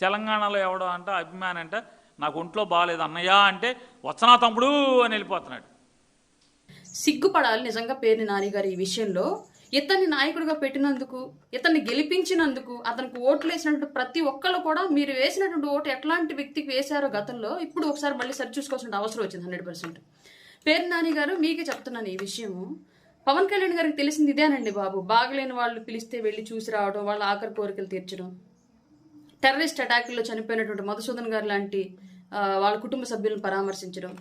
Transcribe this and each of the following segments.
తెలంగాణలో ఎవడో అంట అభిమాని అంటే నాకు ఒంట్లో బాగాలేదు అన్నయ్య అంటే వచ్చనా తమ్ముడు అని వెళ్ళిపోతున్నాడు. సిగ్గుపడాలి నిజంగా పేర్ని నాని గారు ఈ విషయంలో. ఇతన్ని నాయకుడిగా పెట్టినందుకు, ఇతన్ని గెలిపించినందుకు, అతనికి ఓట్లు వేసినటువంటి ప్రతి ఒక్కళ్ళు కూడా మీరు వేసినటువంటి ఓటు ఎట్లాంటి వ్యక్తికి వేశారో గతంలో ఇప్పుడు ఒకసారి మళ్ళీ సరి చూసుకోవాల్సిన అవసరం వచ్చింది 100%. పేర్ని నాని గారు మీకే చెప్తున్నాను ఈ విషయము. పవన్ కళ్యాణ్ గారికి తెలిసింది ఇదేనండి బాబు. బాగలేని వాళ్ళు పిలిస్తే వెళ్ళి చూసి రావడం, వాళ్ళ ఆఖరి కోరికలు తీర్చడం, టెర్రరిస్ట్ అటాకుల్లో చనిపోయినటువంటి మధుసూదన్ గారు లాంటి వాళ్ళ కుటుంబ సభ్యులను పరామర్శించడం,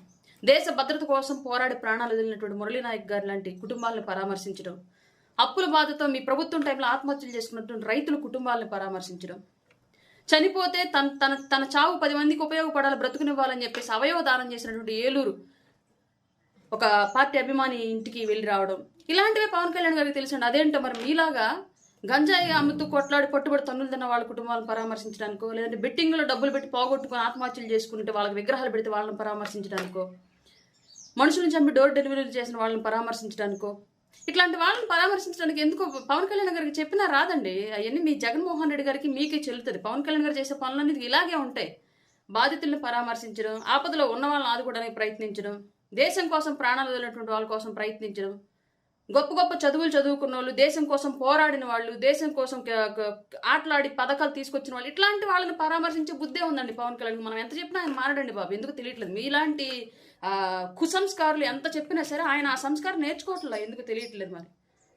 దేశ భద్రత కోసం పోరాడి ప్రాణాలు వదిలినటువంటి మురళీనాయక్ గారు లాంటి కుటుంబాలను పరామర్శించడం, అప్పుల బాధతో మీ ప్రభుత్వం టైంలో ఆత్మహత్యలు చేసుకున్నటువంటి రైతుల కుటుంబాలను పరామర్శించడం, చనిపోతే తన చావు 10 మందికి ఉపయోగపడాలి, బ్రతుకునివ్వాలని చెప్పేసి అవయవ దానం చేసినటువంటి ఏలూరు ఒక పార్టీ అభిమాని ఇంటికి వెళ్ళి రావడం, ఇలాంటివే పవన్ కళ్యాణ్ గారికి తెలిసండి. అదేంటో మరి మీలాగా గంజాయి అమ్ముతూ కొట్లాడి పట్టుబడి తన్నులు తిన్న వాళ్ళ కుటుంబాలను పరామర్శించడానికో, లేదంటే బెట్టింగ్లో డబ్బులు పెట్టి పోగొట్టుకుని ఆత్మహత్యలు చేసుకుంటే వాళ్ళకి విగ్రహాలు పెడితే వాళ్ళని పరామర్శించడానికో, మనుషులను చంపి డోర్ డెలివరీలు చేసిన వాళ్ళని పరామర్శించడానికో, ఇట్లాంటి వాళ్ళని పరామర్శించడానికి ఎందుకు పవన్ కళ్యాణ్ గారికి చెప్పినా రాదండి. అవన్నీ మీ జగన్మోహన్ రెడ్డి గారికి మీకే చెల్లుతుంది. పవన్ కళ్యాణ్ గారు చేసే పనులన్నీ ఇలాగే ఉంటాయి. బాధితుల్ని పరామర్శించడం, ఆపదలో ఉన్న వాళ్ళని ఆదుకోవడానికి ప్రయత్నించడం, దేశం కోసం ప్రాణాలు వదిలినటువంటి వాళ్ళ కోసం ప్రయత్నించడం, గొప్ప గొప్ప చదువులు చదువుకున్న వాళ్ళు, దేశం కోసం పోరాడిన వాళ్ళు, దేశం కోసం ఆటలాడి పథకాలు తీసుకొచ్చిన వాళ్ళు, ఇట్లాంటి వాళ్ళని పరామర్శించే బుద్ధే ఉందండి పవన్ కళ్యాణ్. మనం ఎంత చెప్పినా ఆయన మారడండి బాబు. ఎందుకు తెలియట్లేదు. మీలాంటి కుసంస్కారులు ఎంత చెప్పినా సరే ఆయన ఆ సంస్కారం నేర్చుకోవట్లేదు. ఎందుకు తెలియట్లేదు. మరి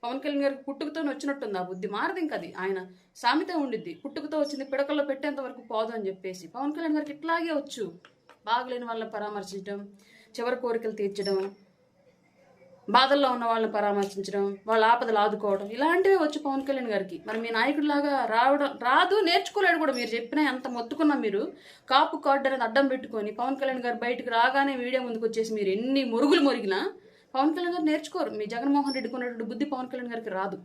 పవన్ కళ్యాణ్ గారికి పుట్టుకతో వచ్చినట్టుంది ఆ బుద్ధి. మారదు ఇంకా అది. ఆయన సామెత ఉండిద్ది, పుట్టుకతో వచ్చింది పిడకల్లో పెట్టేంత వరకు పోదు అని చెప్పేసి. పవన్ కళ్యాణ్ గారికి ఇట్లాగే వచ్చు. బాగలేని వాళ్ళని పరామర్శించడం, చివరి కోరికలు తీర్చడం, బాధల్లో ఉన్న వాళ్ళని పరామర్శించడం, వాళ్ళ ఆపదలు ఆదుకోవడం, ఇలాంటివే వచ్చు పవన్ కళ్యాణ్ గారికి. మరి మీ నాయకుడిలాగా రాదు, నేర్చుకోలేడు కూడా. మీరు చెప్పినా ఎంత మొత్తుకున్నా మీరు కాపు కార్డు అనేది అడ్డం పెట్టుకొని పవన్ కళ్యాణ్ గారు బయటకు రాగానే మీడియా ముందుకు వచ్చేసి మీరు ఎన్ని మురుగులు మొరిగినా పవన్ కళ్యాణ్ గారు నేర్చుకోరు. మీ జగన్మోహన్ రెడ్డికి ఉన్నటువంటి బుద్ధి పవన్ కళ్యాణ్ గారికి రాదు.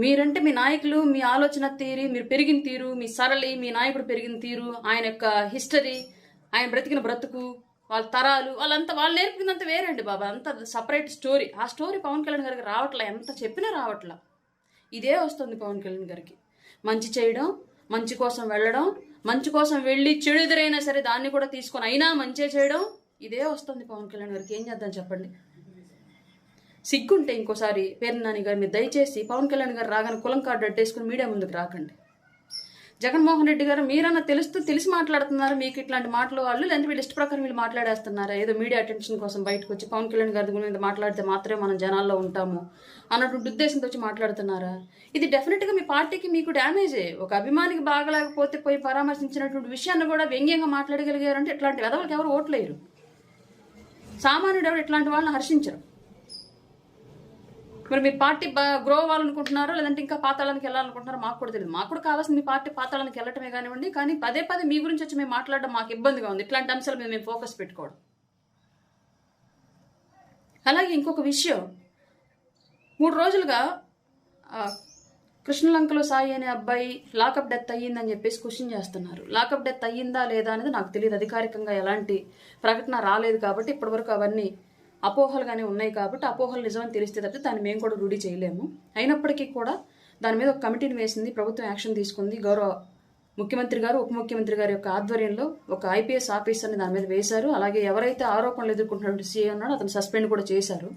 మీరంటే మీ నాయకులు, మీ ఆలోచన తీరు, మీరు పెరిగిన తీరు, మీ సరళి, మీ నాయకుడు పెరిగిన తీరు, ఆయన యొక్క హిస్టరీ, ఆయన బ్రతికిన బ్రతుకు, వాళ్ళ తరాలు, వాళ్ళంతా వాళ్ళు నేర్పిందంత వేరండి బాబా. అంత సపరేట్ స్టోరీ. ఆ స్టోరీ పవన్ కళ్యాణ్ గారికి రావట్లా. ఎంత చెప్పినా రావట్లా. ఇదే వస్తుంది పవన్ కళ్యాణ్ గారికి. మంచి చేయడం, మంచి కోసం వెళ్ళడం, మంచి కోసం వెళ్ళి చెడు ఎదురైనా సరే దాన్ని కూడా తీసుకొని అయినా మంచి చేయడం, ఇదే వస్తుంది పవన్ కళ్యాణ్ గారికి. ఏం చేద్దాం చెప్పండి. సిగ్గుంటే ఇంకోసారి పేర్ని నాని గారు మీరు దయచేసి పవన్ కళ్యాణ్ గారు రాగానే కులం కార్డు అడ్డేసుకుని మీడియా ముందుకు రాకండి. జగన్మోహన్ రెడ్డి గారు మీరన్నా తెలిసి మాట్లాడుతున్నారు. మీకు ఇట్లాంటి మాటలు వాళ్ళు, లేదంటే వీళ్ళు ఇష్ట ప్రకారం వీళ్ళు మాట్లాడేస్తున్నారా? ఏదో మీడియా అటెన్షన్ కోసం బయటకు వచ్చి పవన్ కళ్యాణ్ గారి గురించి మాట్లాడితే మాత్రమే మనం జనాల్లో ఉంటాము అన్నటువంటి ఉద్దేశంతో వచ్చి మాట్లాడుతున్నారా? ఇది డెఫినెట్గా మీ పార్టీకి మీకు డ్యామేజే. ఒక అభిమానికి బాగలేకపోతే పోయి పరామర్శించినటువంటి విషయాన్ని కూడా వ్యంగ్యంగా మాట్లాడగలిగారంటే ఇట్లాంటి వెధవలకు ఎవరు ఓట్లేరు. సామాన్యుడు ఎవరు ఇట్లాంటి వాళ్ళని హర్షించరు. మరి మీరు పార్టీ గ్రో అవ్వాలనుకుంటున్నారో, లేదంటే ఇంకా పాతాళానికి వెళ్ళాలనుకుంటున్నారో మాకు కూడా తెలియదు. మాకు కూడా కావాల్సింది మీ పార్టీ పాతాళానికి వెళ్ళటమే కానివ్వండి. కానీ పదే మీ గురించి వచ్చి మేము మాట్లాడడం మాకు ఇబ్బందిగా ఉంది. ఇట్లాంటి అంశాల మీద మేము ఫోకస్ పెట్టుకోవడం. అలాగే ఇంకొక విషయం, 3 రోజులుగా కృష్ణలంకలో సాయి అనే అబ్బాయి లాకప్ డెత్ అయ్యిందని చెప్పేసి క్వశ్చన్ చేస్తున్నారు. లాకప్ డెత్ అయ్యిందా లేదా అనేది నాకు తెలియదు. అధికారికంగా ఎలాంటి ప్రకటన రాలేదు కాబట్టి ఇప్పటివరకు అవన్నీ అపోహలుగానే ఉన్నాయి. కాబట్టి అపోహలు నిజమని తెలిస్తే తప్పితే దాన్ని మేము కూడా రూఢీ చేయలేము. అయినప్పటికీ కూడా దాని మీద ఒక కమిటీని వేసింది, ప్రభుత్వం యాక్షన్ తీసుకుంది. గౌరవ ముఖ్యమంత్రి గారు, ఉప ముఖ్యమంత్రి గారి యొక్క ఆధ్వర్యంలో ఒక ఐపీఎస్ ఆఫీసర్ని దాని మీద వేశారు. అలాగే ఎవరైతే ఆరోపణలు ఎదుర్కొంటున్నటువంటి సీఏ ఉన్నాడో అతను సస్పెండ్ కూడా చేశారు.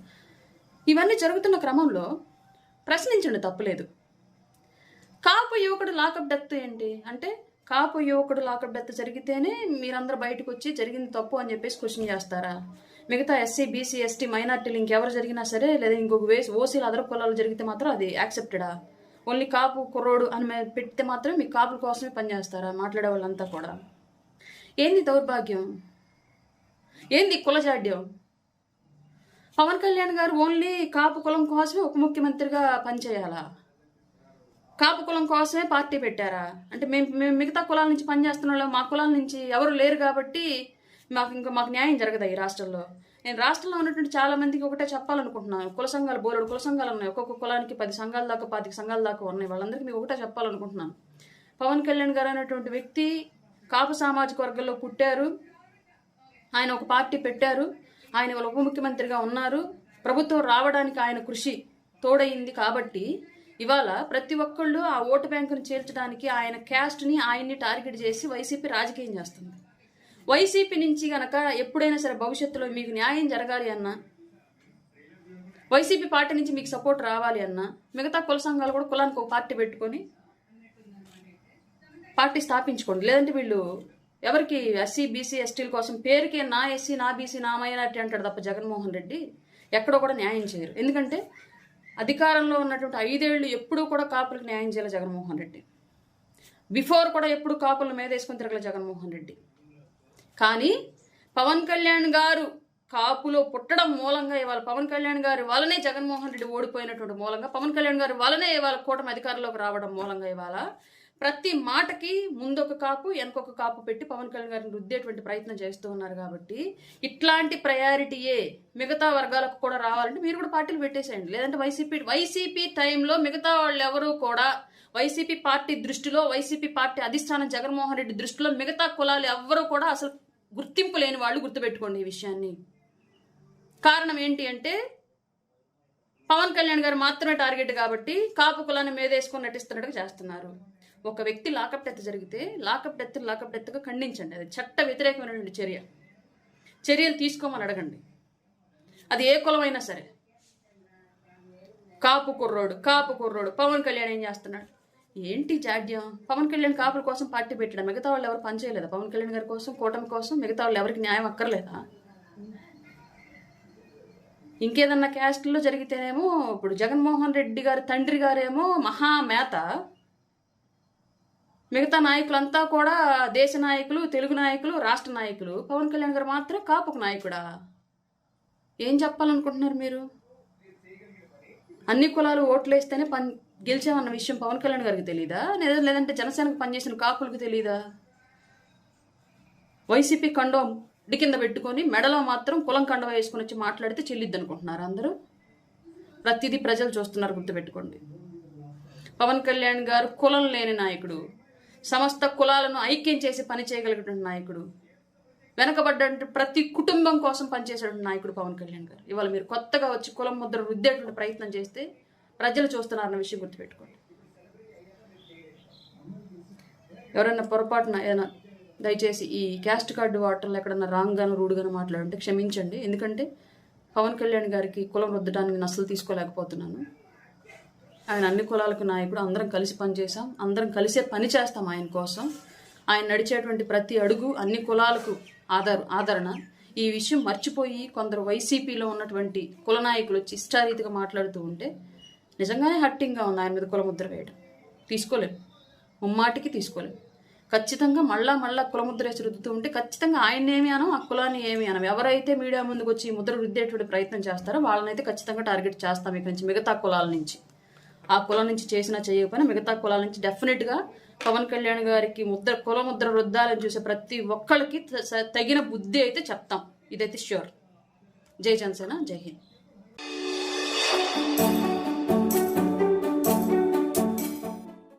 ఇవన్నీ జరుగుతున్న క్రమంలో ప్రశ్నించండి, తప్పులేదు. కాపు యువకుడు లాకప్ డెత్ ఏంటి అంటే, కాపు యువకుడు లాకప్ డెత్ జరిగితేనే మీరందరూ బయటకు వచ్చి జరిగింది తప్పు అని చెప్పేసి క్వశ్చన్ చేస్తారా? మిగతా ఎస్సీ, బీసీ, ఎస్టీ, మైనార్టీలు ఇంకెవరు జరిగినా సరే, లేదా ఇంకొక ఓసీలు అదర్ కులాలు జరిగితే మాత్రం అది యాక్సెప్టెడా? ఓన్లీ కాపు కుర్రోడు అని పెడితే మాత్రం మీ కాపుల కోసమే పనిచేస్తారా మాట్లాడే వాళ్ళంతా కూడా? ఏంది దౌర్భాగ్యం? ఏంది కులజాడ్యం? పవన్ కళ్యాణ్ గారు ఓన్లీ కాపు కులం కోసమే ఉప ముఖ్యమంత్రిగా పనిచేయాలా? కాపు కులం కోసమే పార్టీ పెట్టారా? అంటే మేము మిగతా కులాల నుంచి పనిచేస్తున్న వాళ్ళు, మా కులాల నుంచి ఎవరు లేరు కాబట్టి మాకు న్యాయం జరగదా ఈ రాష్ట్రంలో? నేను రాష్ట్రంలో ఉన్నటువంటి చాలా మందికి ఒకటే చెప్పాలనుకుంటున్నాను. కుల సంఘాలు, బోలెడు కుల సంఘాలు ఉన్నాయి. ఒక్కొక్క కులానికి 10 సంఘాల దాకా, 25 సంఘాల దాకా ఉన్నాయి. వాళ్ళందరికీ మీకు ఒకటే చెప్పాలనుకుంటున్నాను. పవన్ కళ్యాణ్ గారు అనేటువంటి వ్యక్తి కాపు సామాజిక వర్గంలో పుట్టారు. ఆయన ఒక పార్టీ పెట్టారు. ఆయన వాళ్ళ ఉప ముఖ్యమంత్రిగా ఉన్నారు. ప్రభుత్వం రావడానికి ఆయన కృషి తోడైంది కాబట్టి ఇవాళ ప్రతి ఒక్కళ్ళు ఆ ఓటు బ్యాంకును చేర్చడానికి ఆయన క్యాస్ట్ని ఆయన్ని టార్గెట్ చేసి వైసీపీ రాజకీయం చేస్తుంది. వైసీపీ నుంచి గనక ఎప్పుడైనా సరే భవిష్యత్తులో మీకు న్యాయం జరగాలి అన్నా, వైసీపీ పార్టీ నుంచి మీకు సపోర్ట్ రావాలి అన్నా, మిగతా కుల సంఘాలు కూడా కులానికి ఒక పార్టీ పెట్టుకొని పార్టీ స్థాపించుకోండి. లేదంటే వీళ్ళు ఎవరికి ఎస్సీ బీసీ ఎస్టీల కోసం పేరుకే నా ఎస్సీ నా బీసీ నా మైనార్టీ అంటాడు తప్ప జగన్మోహన్ రెడ్డి ఎక్కడో కూడా న్యాయం చేయరు. ఎందుకంటే అధికారంలో ఉన్నటువంటి 5 ఏళ్ళు ఎప్పుడూ కూడా కాపులకు న్యాయం చేయాలి జగన్మోహన్ రెడ్డి. బిఫోర్ కూడా ఎప్పుడు కాపుల మీద వేసుకొని తిరగల జగన్మోహన్ రెడ్డి. కానీ పవన్ కళ్యాణ్ గారు కాపులో పుట్టడం మూలంగా ఇవాళ పవన్ కళ్యాణ్ గారి వల్లనే జగన్మోహన్ రెడ్డి ఓడిపోయినటువంటి మూలంగా, పవన్ కళ్యాణ్ గారి వల్లనే ఇవాళ కూటమి అధికారంలోకి రావడం మూలంగా ఇవాళ ప్రతి మాటకి ముందొక కాపు వెనకొక కాపు పెట్టి పవన్ కళ్యాణ్ గారిని రుద్దేటువంటి ప్రయత్నం చేస్తూ ఉన్నారు. కాబట్టి ఇట్లాంటి ప్రయారిటీయే మిగతా వర్గాలకు కూడా రావాలంటే మీరు కూడా పార్టీలు పెట్టేసేయండి. లేదంటే వైసీపీ టైంలో మిగతా వాళ్ళు ఎవరు కూడా వైసీపీ పార్టీ దృష్టిలో, వైసీపీ పార్టీ అధిష్టానం జగన్మోహన్ రెడ్డి దృష్టిలో మిగతా కులాలు ఎవ్వరూ కూడా అసలు గుర్తింపు లేని వాళ్ళు. గుర్తుపెట్టుకోండి ఈ విషయాన్ని. కారణం ఏంటి అంటే పవన్ కళ్యాణ్ గారు మాత్రమే టార్గెట్ కాబట్టి కాపు కులాన్ని మీదేసుకొని నటిస్తున్నట్టుగా చేస్తున్నారు. ఒక వ్యక్తి లాకప్ డెత్ జరిగితే లాకప్ డెత్గా ఖండించండి. అది చట్ట వ్యతిరేకమైనటువంటి చర్యలు తీసుకోమని అడగండి. అది ఏ కులమైనా సరే. కాపు కుర్రోడు పవన్ కళ్యాణ్ ఏం చేస్తున్నాడు? ఏంటి జాడ్యం? పవన్ కళ్యాణ్ కాపుల కోసం పార్టీ పెట్టడం, మిగతా వాళ్ళు ఎవరు పనిచేయలేదా? పవన్ కళ్యాణ్ గారి కోసం, కూటమి కోసం మిగతా వాళ్ళు ఎవరికి న్యాయం అక్కర్లేదా? ఇంకేదన్నా క్యాస్ట్లో జరిగితేనేమో ఇప్పుడు జగన్మోహన్ రెడ్డి గారి తండ్రి గారేమో మహామేత, మిగతా నాయకులంతా కూడా దేశ నాయకులు, తెలుగు నాయకులు, రాష్ట్ర నాయకులు. పవన్ కళ్యాణ్ గారు మాత్రం కాపుకు నాయకుడా? ఏం చెప్పాలనుకుంటున్నారు మీరు? అన్ని కులాలు ఓట్లు వేస్తేనే గెలిచామన్న విషయం పవన్ కళ్యాణ్ గారికి తెలీదా? లేదంటే జనసేనకు పనిచేసిన కాపులకు తెలీదా? వైసీపీ కండం ఇడి కింద పెట్టుకొని మెడలో మాత్రం కులం కండవ వేసుకొని వచ్చి మాట్లాడితే చెల్లిద్ది అనుకుంటున్నారు అందరూ. ప్రతిదీ ప్రజలు చూస్తున్నారు, గుర్తుపెట్టుకోండి. పవన్ కళ్యాణ్ గారు కులం లేని నాయకుడు, సమస్త కులాలను ఐక్యం చేసి పని చేయగలిగినటువంటి నాయకుడు, వెనకబడ్డ ప్రతి కుటుంబం కోసం పనిచేసేటువంటి నాయకుడు పవన్ కళ్యాణ్ గారు. ఇవాళ మీరు కొత్తగా వచ్చి కులం ముద్ర రుద్దేటువంటి ప్రయత్నం చేస్తే ప్రజలు చూస్తున్నారన్న విషయం గుర్తుపెట్టుకోండి. ఎవరైనా పొరపాటున ఏదైనా దయచేసి ఈ క్యాస్ట్ కార్డు వాటర్లో ఎక్కడన్నా రాంగ్గాను రూడ్గాను మాట్లాడుంటే క్షమించండి. ఎందుకంటే పవన్ కళ్యాణ్ గారికి కులం రుద్దడానికి నేను అస్సలు తీసుకోలేకపోతున్నాను. ఆయన అన్ని కులాలకు నాయకుడు. అందరం కలిసి పనిచేసాం, అందరం కలిసే పని చేస్తాం ఆయన కోసం. ఆయన నడిచేటువంటి ప్రతి అడుగు అన్ని కులాలకు ఆదరణ. ఈ విషయం మర్చిపోయి కొందరు వైసీపీలో ఉన్నటువంటి కుల నాయకులు వచ్చి ఇష్టారీతిగా మాట్లాడుతూ ఉంటే నిజంగానే హట్టింగ్గా ఉంది ఆయన మీద కులముద్ర వేయడం. తీసుకోలేము, ముమ్మాటికి తీసుకోలేము. ఖచ్చితంగా మళ్ళా కులముద్ర వేసి రుద్దుతూ ఉంటే ఖచ్చితంగా ఆయన ఏమి అనం, ఆ కులాన్ని ఏమి అనం. ఎవరైతే మీడియా ముందుకు వచ్చి ముద్ర రుద్దేటువంటి ప్రయత్నం చేస్తారో వాళ్ళనైతే ఖచ్చితంగా టార్గెట్ చేస్తాం ఇక్కడి నుంచి. మిగతా కులాల నుంచి, ఆ కులం నుంచి చేసినా చేయకపోయినా మిగతా కులాల నుంచి డెఫినెట్గా పవన్ కళ్యాణ్ గారికి కులముద్ర రుద్దాలని చూసే ప్రతి ఒక్కళ్ళకి తగిన బుద్ధి అయితే చెప్తాం. ఇదైతే ష్యూర్. జై జనసేన, జై హింద్.